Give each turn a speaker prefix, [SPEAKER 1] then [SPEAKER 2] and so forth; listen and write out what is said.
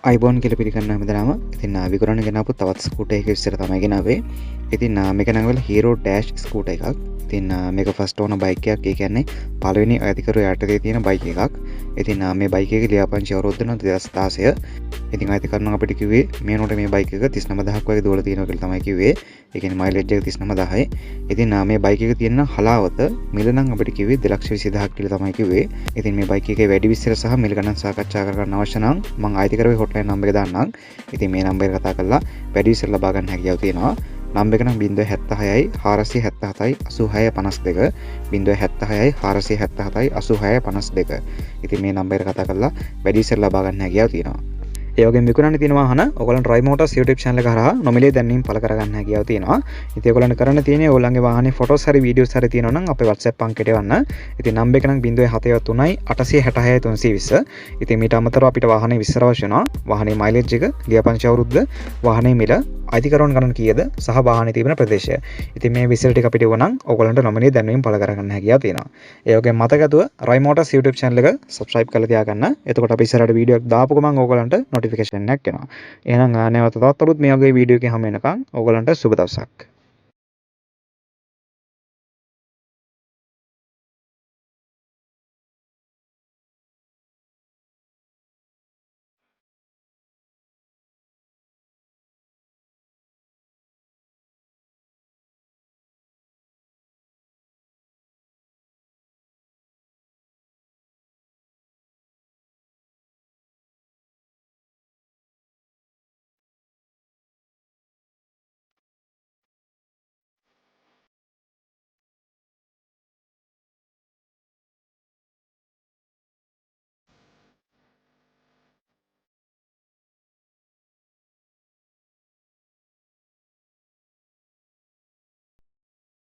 [SPEAKER 1] iPhone කියලා පිළිගන්න හැමදාම. ඉතින් විකුණන ගෙනාපු තවත් ස්කූටර් එකක විස්තර තමයි ගෙනාවේ. ඉතින් මේක නම් වල Hero Dash ස්කූටර් එකක්. ඉතින් මේක ෆස්ට් ඕනර් බයික් එකක්. ඒ කියන්නේ පළවෙනි අධිකරු යටතේ තියෙන බයික් එකක්. ඉතින් මේ බයික් එකේ ලියාපදිංචි අවුරුද්ද නම් 2016. ඉතින් අධිකරණ අපිට කිව්වේ මේනොට මේ බයික් එක 39000ක් වගේ දුවලා තියෙනවා කියලා තමයි කිව්වේ. ඒ කියන්නේ මයිලේජ් එක 39000යි. ඉතින් මේ බයික් එකේ තියෙන හලාවත මිල නම් අපිට කිව්වේ 220000ක් කියලා තමයි කිව්වේ. ඉතින් මේ බයික් එකේ වැඩි විස්තර සහ මිල ගණන් සාකච්ඡා කරගන්න අවශ්‍ය නම් මම අයිතිකරුවේ හොට්ලයින් නම්බර් එක දාන්නම්. ඉතින් මේ නම්බර් එක කතා කරලා වැඩි විස්තර ලබා ගන්න හැකියාව තියෙනවා. නම්බර් එක නම් 076යි 477යි 8652 076යි 477යි 8652. ඉතින් මේ නම්බර් එක කතා කරලා වැඩි විස්තර ලබා ගන්න හැකියාව තියෙනවා. ඒ වගේම විකුණන්න තියෙන වාහන ඔයගොල්ලන් Drive Motors YouTube channel එක හරහා නොමිලේ දැන්වීම පළ කරගන්න හැකියාව තියෙනවා. ඉතින් ඔයගොල්ලන්ට කරන්න තියෙන්නේ ඔයගොල්ලන්ගේ වාහනේ ෆොටෝස් හරි වීඩියෝස් හරි තියෙනවා නම් අපේ WhatsApp අංකයට එවන්න. ඉතින් නම්බර් එක නම් 073යි 866යි 320. ඉතින් මීට අමතරව අපිට වාහනේ විස්තර අවශ්‍ය වෙනවා. වාහනේ මයිලේජ් එක, ලියාපදිංචි අවුරුද්ද, වාහනේ මිල, අයිතිකරුවන් ගණන් කීයද සහ වාහනේ තිබෙන ප්‍රදේශය. ඉතින් මේ විස්තර ටික අපිට එවනම් ඔයගොල්ලන්ට නොමිලේ දැන්වීම පළ කරගන්න හැකියාව තියෙනවා. ඒ වගේම මතකතුව Drive Motors YouTube channel එක subscribe කරලා තියාගන්න. එතකොට අපි ඉස්සරහට වීඩියෝ එකක් දාපු ගමන් ඔයගොල්ලන්ට notification එකක් එනවා. එහෙනම් නැවත තවත් මේ වගේ වීඩියෝ එකකින් හමු වෙනකන් ඔයගොල්ලන්ට සුබ දවසක්.